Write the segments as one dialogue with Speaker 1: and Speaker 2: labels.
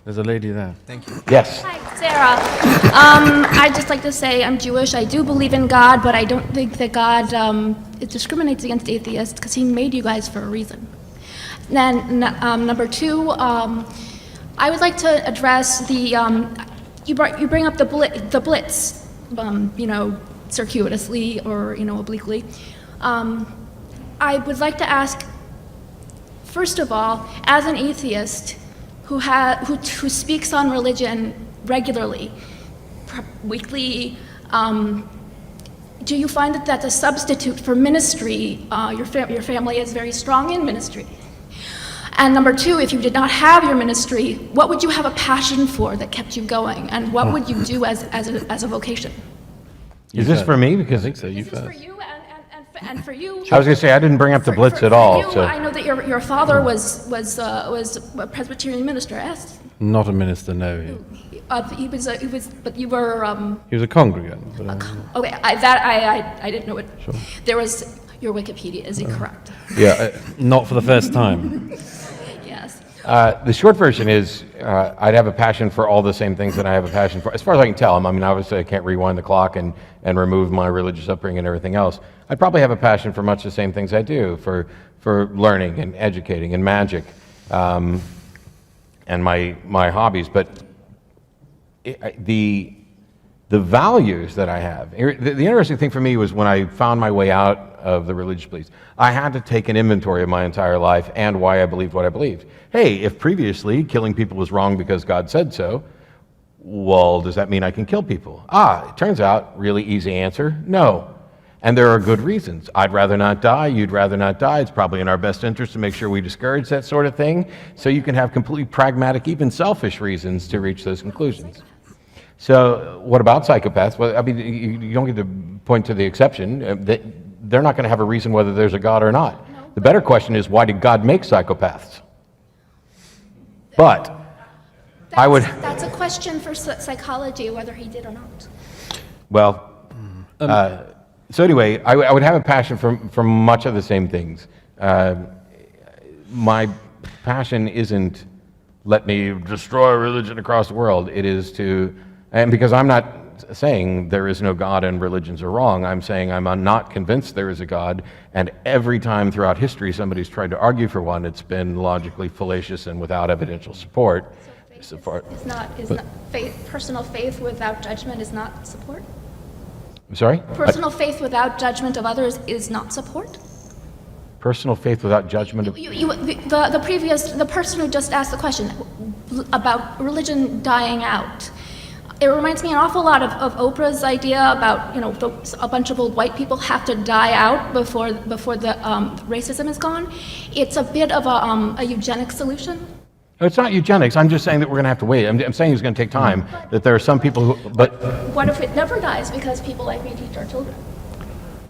Speaker 1: There's a lady there.
Speaker 2: Thank you.
Speaker 3: Yes.
Speaker 4: Hi, Sarah. I'd just like to say I'm Jewish. I do believe in God, but I don't think that God discriminates against atheists because he made you guys for a reason. Then number two, I would like to address the, you bring up the blitz, circuitously or, obliquely. I would like to ask, first of all, as an atheist who speaks on religion regularly, weekly, do you find that that's a substitute for ministry? Your family is very strong in ministry. And number two, if you did not have your ministry, what would you have a passion for that kept you going? And what would you do as a vocation?
Speaker 3: Is this for me? Because
Speaker 1: I think so. You
Speaker 4: This is
Speaker 1: first.
Speaker 4: for you and for you.
Speaker 3: I was going to say I didn't bring up the Blitz at all.
Speaker 4: You,
Speaker 3: So
Speaker 4: I know that your father was a Presbyterian minister. Yes.
Speaker 1: Not a minister, no.
Speaker 4: He was, but you were.
Speaker 1: He was a congregant. But,
Speaker 4: Okay, I didn't know it.
Speaker 1: Sure.
Speaker 4: There was your Wikipedia is incorrect.
Speaker 1: yeah, not for the first time.
Speaker 4: Yes.
Speaker 3: the short version is I'd have a passion for all the same things that I have a passion for. As far as I can tell, I mean, obviously I can't rewind the clock and remove my religious upbringing and everything else. I'd probably have a passion for much the same things I do, for learning and educating and magic and my hobbies. But the values that I have, the interesting thing for me was when I found my way out of the religious beliefs, I had to take an inventory of my entire life and why I believed what I believed. Hey, if previously killing people was wrong because God said so, well, does that mean I can kill people? It turns out, really easy answer, no. And there are good reasons. I'd rather not die, you'd rather not die. It's probably in our best interest to make sure we discourage that sort of thing. So you can have completely pragmatic, even selfish reasons to reach those conclusions. So what about psychopaths? Well, I mean, you don't get to point to the exception. They're not going to have a reason whether there's a God or not. The better question is, why did God make psychopaths? But I would...
Speaker 4: That's a question for psychology, whether he did or not.
Speaker 3: Well, so anyway, I would have a passion for much of the same things. My passion isn't let me destroy religion across the world. It is to... And because I'm not saying there is no God and religions are wrong, I'm saying I'm not convinced there is a God, and every time throughout history somebody's tried to argue for one, it's been logically fallacious and without evidential support.
Speaker 4: Personal faith without judgment is not support?
Speaker 3: I'm sorry?
Speaker 4: Personal faith without judgment of others is not support?
Speaker 3: Personal faith without judgment of...
Speaker 4: The person who just asked the question about religion dying out, it reminds me an awful lot of Oprah's idea about, a bunch of old white people have to die out before the racism is gone. It's a bit of a eugenic solution.
Speaker 3: No, it's not eugenics. I'm just saying that we're going to have to wait. I'm saying it's going to take time, that there are some people who... But
Speaker 4: what if it never dies because people like me teach our children?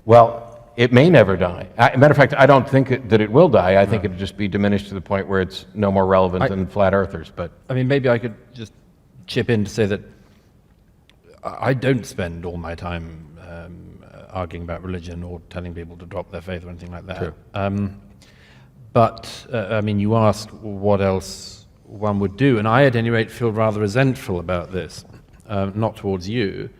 Speaker 3: Well, it may never die. Matter of fact, I don't think that it will die. I think it'll just be diminished to the point where it's no more relevant than flat earthers. But
Speaker 1: I mean, maybe I could just chip in to say that I don't spend all my time arguing about religion or telling people to drop their faith or anything like that.
Speaker 3: True.
Speaker 1: But I mean, you asked what else one would do, and I, at any rate, feel rather resentful about this. Not towards you,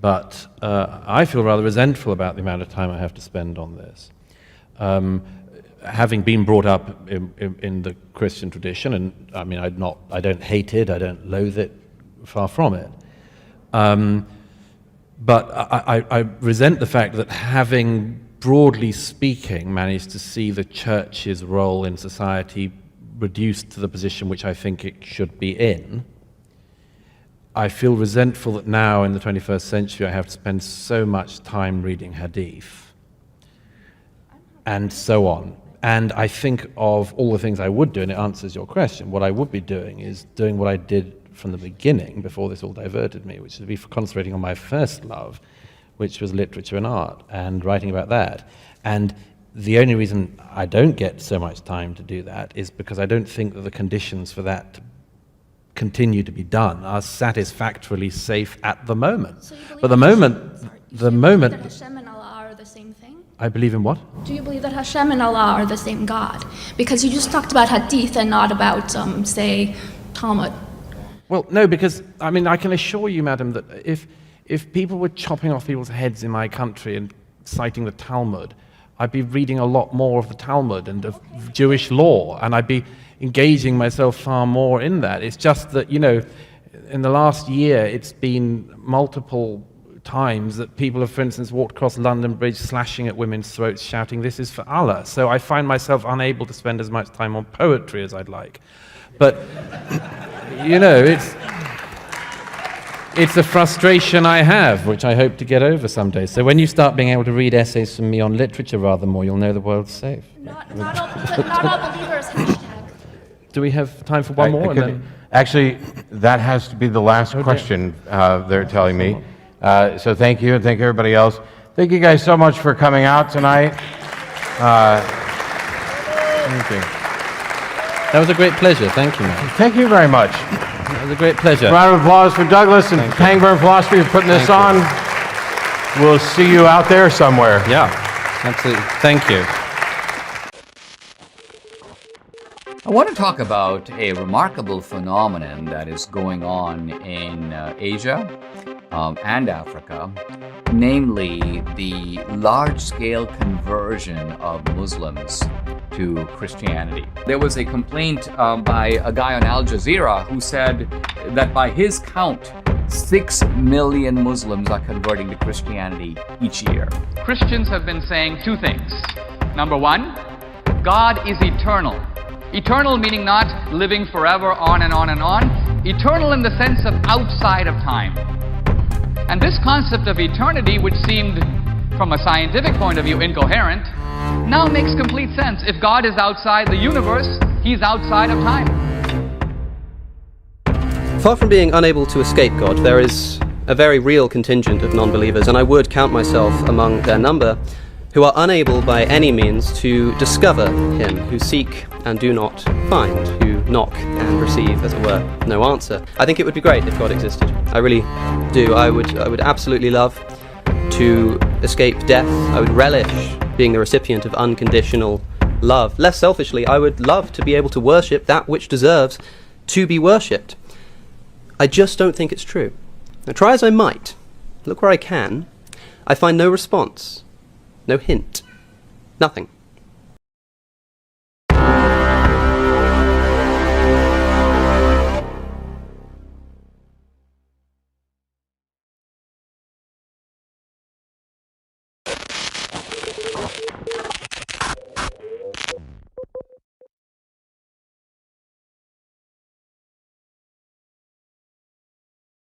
Speaker 1: but I feel rather resentful about the amount of time I have to spend on this. Having been brought up in the Christian tradition, and I mean, I don't hate it, I don't loathe it, far from it. But I resent the fact that, having, broadly speaking, managed to see the church's role in society reduced to the position which I think it should be in, I feel resentful that now, in the 21st century, I have to spend so much time reading hadith, and so on. And I think of all the things I would do, and it answers your question. What I would be doing is doing what I did from the beginning, before this all diverted me, which would be concentrating on my first love, which was literature and art, and writing about that. And the only reason I don't get so much time to do that is because I don't think that the conditions for that to continue to be done are satisfactorily safe at the moment.
Speaker 4: So you believe
Speaker 1: But the moment
Speaker 4: that Hashem and Allah are the same thing?
Speaker 1: I believe in what?
Speaker 4: Do you believe that Hashem and Allah are the same God? Because you just talked about hadith and not about, say, Talmud.
Speaker 1: Well, no, because, I mean, I can assure you, madam, that if people were chopping off people's heads in my country and citing the Talmud, I'd be reading a lot more of the Talmud and of Jewish law, and I'd be engaging myself far more in that. It's just that, you know, in the last year, it's been multiple times that people have, for instance, walked across London Bridge slashing at women's throats, shouting, "This is for Allah." So I find myself unable to spend as much time on poetry as I'd like. But, you know, it's a frustration I have, which I hope to get over someday. So when you start being able to read essays from me on literature rather more, you'll know the world's safe.
Speaker 4: Not all believers, hashtag.
Speaker 1: Do we have time for one more? And then...
Speaker 3: Actually, that has to be the last question, they're telling me. So thank you, and thank everybody else. Thank you guys so much for coming out tonight. Thank you.
Speaker 1: That was a great pleasure. Thank you, man.
Speaker 3: Thank you very much.
Speaker 1: That was a great pleasure.
Speaker 3: Round of applause for Douglas and Pangburn Philosophy for putting this on. We'll see you out there somewhere.
Speaker 1: Yeah, absolutely. Thank you.
Speaker 2: I want to talk about a remarkable phenomenon that is going on in Asia and Africa, namely the large-scale conversion of Muslims to Christianity. There was a complaint by a guy on Al Jazeera who said that by his count, 6 million Muslims are converting to Christianity each year.
Speaker 5: Christians have been saying two things. Number one, God is eternal. Eternal meaning not living forever on and on and on. Eternal in the sense of outside of time. And this concept of eternity, which seemed from a scientific point of view incoherent, now makes complete sense. If God is outside the universe, he's outside of time.
Speaker 6: Far from being unable to escape God, there is a very real contingent of non-believers, and I would count myself among their number, who are unable by any means to discover him, who seek and do not find, who knock and receive, as it were, no answer. I think it would be great if God existed. I really do. I would absolutely love to escape death. I would relish being the recipient of unconditional love. Less selfishly, I would love to be able to worship that which deserves to be worshipped. I just don't think it's true. Now, try as I might, look where I can, I find no response, no hint, nothing.